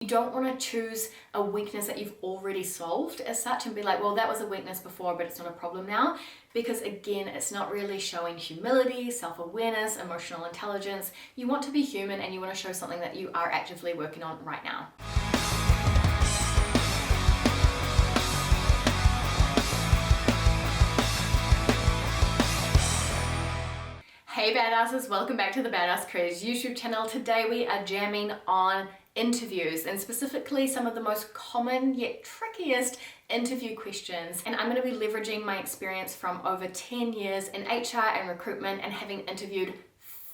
You don't want to choose a weakness that you've already solved as such and be like, well, that was a weakness before, but it's not a problem now. Because again, it's not really showing humility, self-awareness, emotional intelligence. You want to be human and you want to show something that you are actively working on right now. Hey badasses, welcome back to the Badass Careers YouTube channel. Today we are jamming on interviews and specifically some of the most common yet trickiest interview questions. And I'm going to be leveraging my experience from over 10 years in HR and recruitment and having interviewed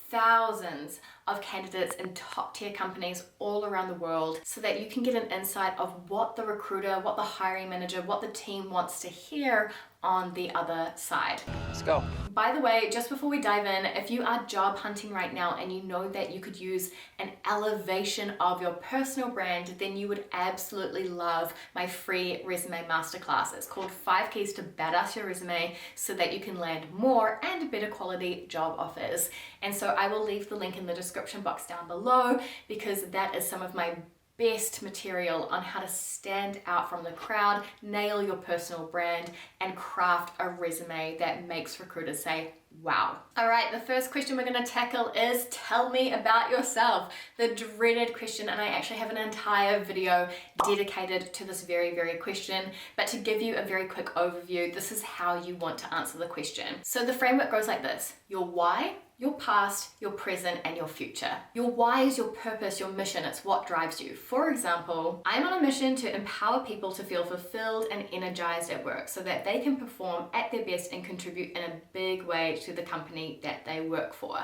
thousands of candidates in top tier companies all around the world so that you can get an insight of what the recruiter, what the hiring manager, what the team wants to hear on the other side. Let's go. By the way, just before we dive in, if you are job hunting right now and you know that you could use an elevation of your personal brand, then you would absolutely love my free resume masterclass. It's called 5 Keys to Badass Your Resume so that you can land more and better quality job offers. And so I will leave the link in the description box down below because that is some of my best material on how to stand out from the crowd, nail your personal brand, and craft a resume that makes recruiters say, wow. All right, the first question we're gonna tackle is tell me about yourself. The dreaded question, and I actually have an entire video dedicated to this very, very question. But to give you a very quick overview, this is how you want to answer the question. So the framework goes like this: your why, your past, your present, and your future. Your why is your purpose, your mission. It's what drives you. For example, I'm on a mission to empower people to feel fulfilled and energized at work so that they can perform at their best and contribute in a big way to the company that they work for.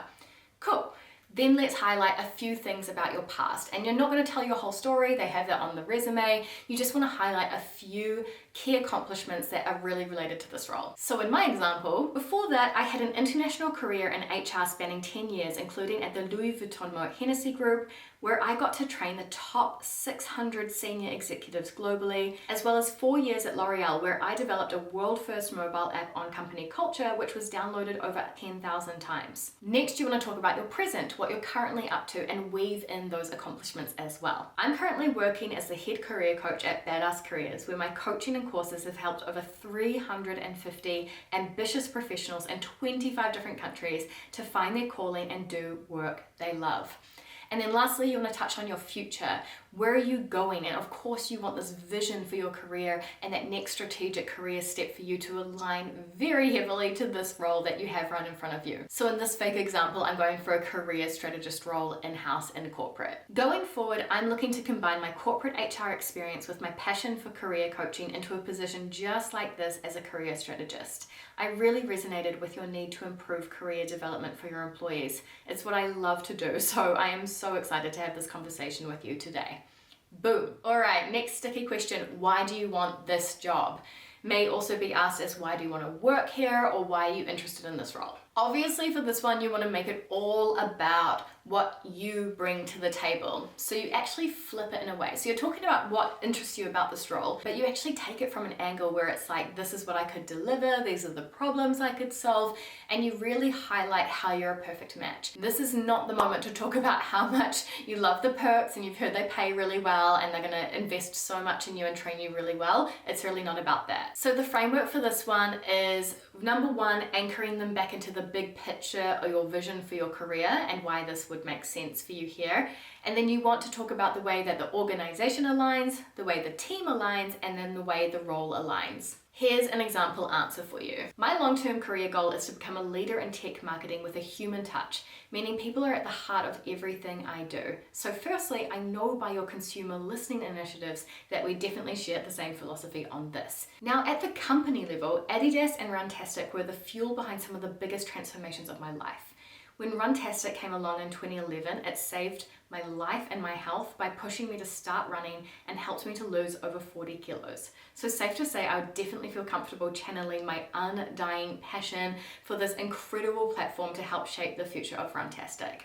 Cool. Then let's highlight a few things about your past. And you're not going to tell your whole story. They have that on the resume. You just want to highlight a few key accomplishments that are really related to this role. So in my example, before that, I had an international career in HR spanning 10 years, including at the Louis Vuitton Moet Hennessy Group, where I got to train the top 600 senior executives globally, as well as 4 years at L'Oreal, where I developed a world-first mobile app on company culture, which was downloaded over 10,000 times. Next, you want to talk about your present, what you're currently up to, and weave in those accomplishments as well. I'm currently working as the head career coach at Badass Careers, where my coaching and courses have helped over 350 ambitious professionals in 25 different countries to find their calling and do work they love. And then lastly, you want to touch on your future. Where are you going? And of course, you want this vision for your career and that next strategic career step for you to align very heavily to this role that you have right in front of you. So in this fake example, I'm going for a career strategist role in-house in corporate. Going forward, I'm looking to combine my corporate HR experience with my passion for career coaching into a position just like this as a career strategist. I really resonated with your need to improve career development for your employees. It's what I love to do, so I am so excited to have this conversation with you today. Boom. All right, next sticky question. Why do you want this job? May also be asked as why do you want to work here or why are you interested in this role? Obviously for this one, you want to make it all about what you bring to the table. So you actually flip it in a way. So you're talking about what interests you about this role, but you actually take it from an angle where it's like, this is what I could deliver, these are the problems I could solve, and you really highlight how you're a perfect match. This is not the moment to talk about how much you love the perks and you've heard they pay really well and they're going to invest so much in you and train you really well. It's really not about that. So the framework for this one is number one, anchoring them back into the big picture or your vision for your career and why this would make sense for you here. And then you want to talk about the way that the organization aligns, the way the team aligns, and then the way the role aligns. Here's an example answer for you. My long-term career goal is to become a leader in tech marketing with a human touch, meaning people are at the heart of everything I do. So firstly, I know by your consumer listening initiatives that we definitely share the same philosophy on this. Now at the company level, Adidas and Runtastic were the fuel behind some of the biggest transformations of my life. When Runtastic came along in 2011, it saved my life and my health by pushing me to start running and helped me to lose over 40 kilos. So safe to say, I would definitely feel comfortable channeling my undying passion for this incredible platform to help shape the future of Runtastic.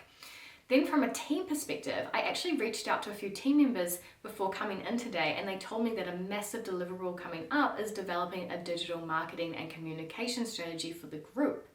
Then from a team perspective, I actually reached out to a few team members before coming in today and they told me that a massive deliverable coming up is developing a digital marketing and communication strategy for the group.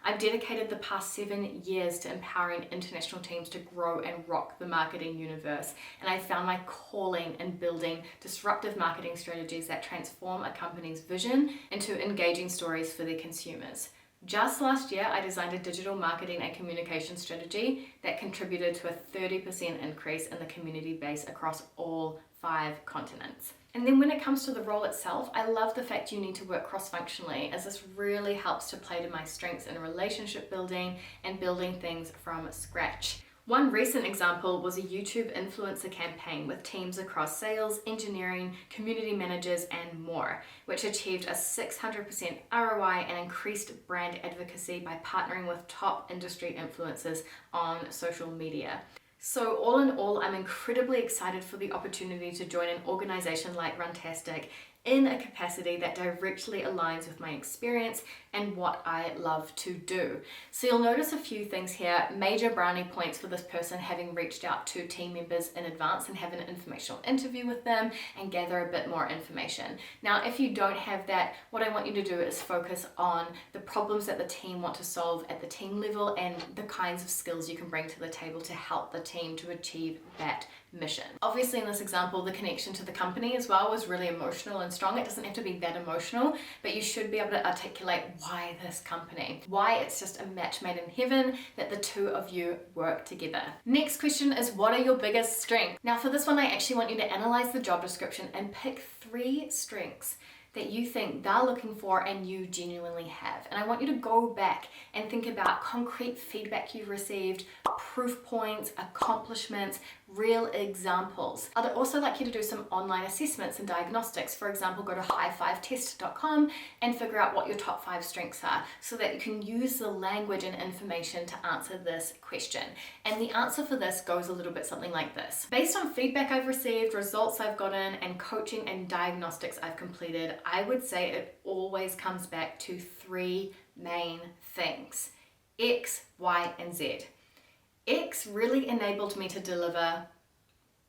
I've dedicated the past 7 years to empowering international teams to grow and rock the marketing universe, and I found my calling in building disruptive marketing strategies that transform a company's vision into engaging stories for their consumers. Just last year, I designed a digital marketing and communication strategy that contributed to a 30% increase in the community base across all 5 continents. And then when it comes to the role itself, I love the fact you need to work cross-functionally, as this really helps to play to my strengths in relationship building and building things from scratch. One recent example was a YouTube influencer campaign with teams across sales, engineering, community managers, and more, which achieved a 600% ROI and increased brand advocacy by partnering with top industry influencers on social media. So all in all, I'm incredibly excited for the opportunity to join an organization like Runtastic in a capacity that directly aligns with my experience and what I love to do. So you'll notice a few things here. Major brownie points for this person having reached out to team members in advance and have an informational interview with them and gather a bit more information. Now, if you don't have that, what I want you to do is focus on the problems that the team want to solve at the team level and the kinds of skills you can bring to the table to help the team to achieve that mission. Obviously, in this example, the connection to the company as well was really emotional and strong. It doesn't have to be that emotional, but you should be able to articulate why this company, why it's just a match made in heaven that the two of you work together. Next question is, what are your biggest strengths? Now for this one, I actually want you to analyze the job description and pick 3 strengths that you think they're looking for and you genuinely have. And I want you to go back and think about concrete feedback you've received, proof points, accomplishments, real examples. I'd also like you to do some online assessments and diagnostics. For example, go to high5test.com and figure out what your top 5 strengths are so that you can use the language and information to answer this question. And the answer for this goes a little bit something like this. Based on feedback I've received, results I've gotten, and coaching and diagnostics I've completed, I would say it always comes back to 3 main things: X, Y, and Z. X really enabled me to deliver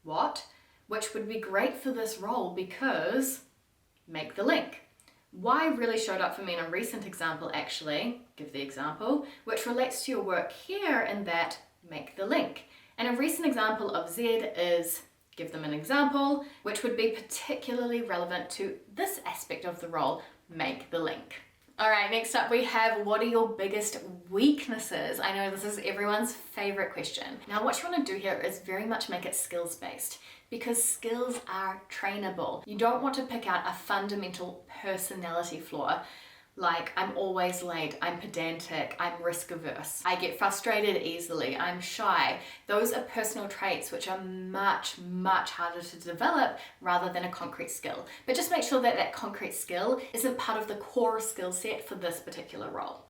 what? Which would be great for this role because make the link. Y really showed up for me in a recent example actually, give the example, which relates to your work here in that make the link. And a recent example of Z is give them an example, which would be particularly relevant to this aspect of the role, make the link. All right, next up we have, what are your biggest weaknesses? I know this is everyone's favorite question. Now what you want to do here is very much make it skills based, because skills are trainable. You don't want to pick out a fundamental personality flaw like I'm always late, I'm pedantic, I'm risk averse, I get frustrated easily, I'm shy. Those are personal traits which are much harder to develop rather than a concrete skill. But just make sure that that concrete skill isn't part of the core skill set for this particular role.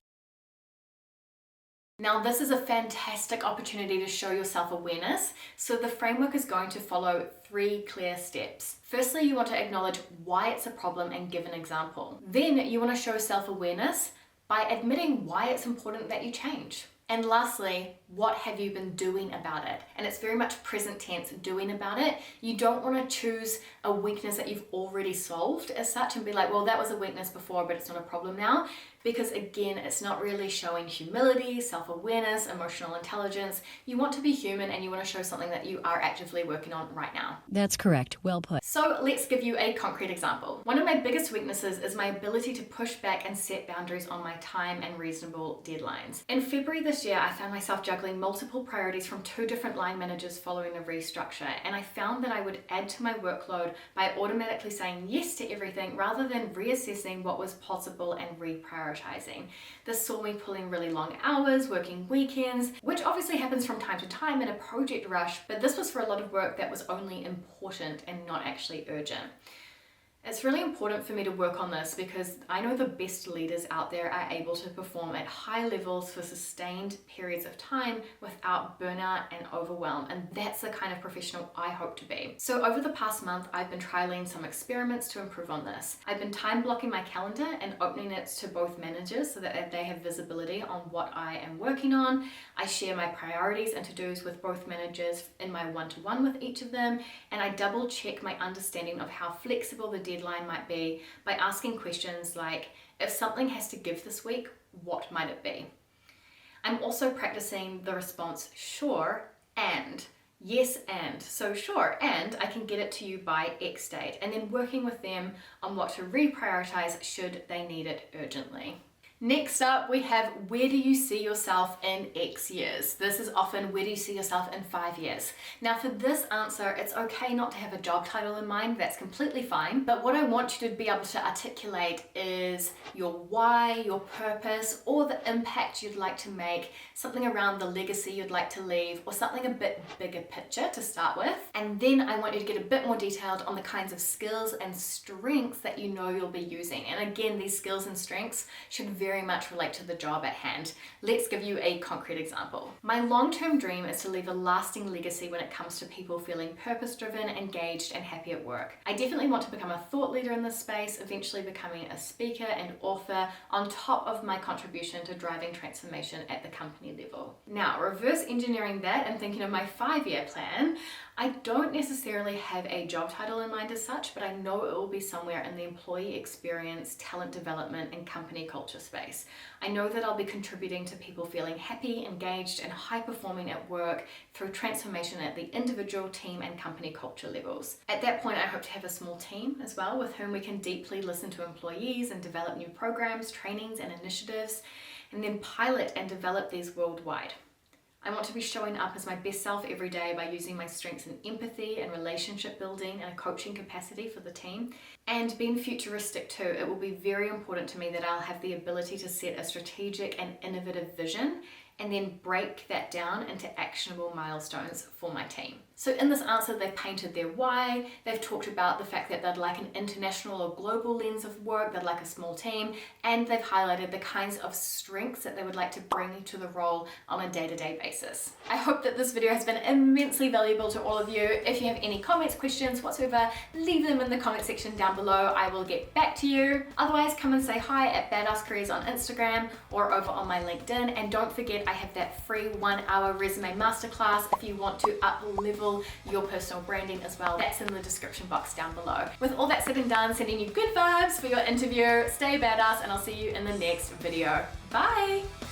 Now this is a fantastic opportunity to show your self-awareness, so the framework is going to follow 3 clear steps. Firstly, you want to acknowledge why it's a problem and give an example. Then you want to show self-awareness by admitting why it's important that you change. And lastly, what have you been doing about it? And it's very much present tense, doing about it. You don't want to choose a weakness that you've already solved as such and be like, well, that was a weakness before, but it's not a problem now. Because again, it's not really showing humility, self-awareness, emotional intelligence. You want to be human and you want to show something that you are actively working on right now. That's correct. Well put. So let's give you a concrete example. One of my biggest weaknesses is my ability to push back and set boundaries on my time and reasonable deadlines. In February this year, I found myself juggling multiple priorities from 2 different line managers following a restructure, and I found that I would add to my workload by automatically saying yes to everything rather than reassessing what was possible and reprioritizing. This saw me pulling really long hours, working weekends, which obviously happens from time to time in a project rush, but this was for a lot of work that was only important and not actually urgent. It's really important for me to work on this because I know the best leaders out there are able to perform at high levels for sustained periods of time without burnout and overwhelm, and that's the kind of professional I hope to be. So over the past month, I've been trialing some experiments to improve on this. I've been time blocking my calendar and opening it to both managers so that they have visibility on what I am working on. I share my priorities and to-dos with both managers in my one-to-one with each of them, and I double check my understanding of how flexible the deadline might be by asking questions like, if something has to give this week, what might it be? I'm also practicing the response sure and. Yes and. So sure, and I can get it to you by X date, and then working with them on what to reprioritize should they need it urgently. Next up, we have where do you see yourself in X years? This is often where do you see yourself in 5 years? Now for this answer, it's okay not to have a job title in mind, that's completely fine. But what I want you to be able to articulate is your why, your purpose, or the impact you'd like to make, something around the legacy you'd like to leave, or something a bit bigger picture to start with. And then I want you to get a bit more detailed on the kinds of skills and strengths that you know you'll be using. And again, these skills and strengths should very much relate to the job at hand. Let's give you a concrete example. My long-term dream is to leave a lasting legacy when it comes to people feeling purpose-driven, engaged, and happy at work. I definitely want to become a thought leader in this space, eventually becoming a speaker and author on top of my contribution to driving transformation at the company level. Now, reverse engineering that and thinking of my 5-year plan, I don't necessarily have a job title in mind as such, but I know it will be somewhere in the employee experience, talent development, and company culture space. I know that I'll be contributing to people feeling happy, engaged, and high performing at work through transformation at the individual, team, and company culture levels. At that point, I hope to have a small team as well with whom we can deeply listen to employees and develop new programs, trainings, and initiatives, and then pilot and develop these worldwide. I want to be showing up as my best self every day by using my strengths in empathy and relationship building and a coaching capacity for the team. And being futuristic too, it will be very important to me that I'll have the ability to set a strategic and innovative vision and then break that down into actionable milestones for my team. So in this answer, they've painted their why, they've talked about the fact that they'd like an international or global lens of work, they'd like a small team, and they've highlighted the kinds of strengths that they would like to bring to the role on a day-to-day basis. I hope that this video has been immensely valuable to all of you. If you have any comments, questions, whatsoever, leave them in the comment section down below. I will get back to you. Otherwise, come and say hi at Badass Careers on Instagram or over on my LinkedIn. And don't forget, I have that free 1-hour resume masterclass if you want to up-level your personal branding as well. That's in the description box down below. With all that said and done, sending you good vibes for your interview. Stay badass, and I'll see you in the next video. Bye!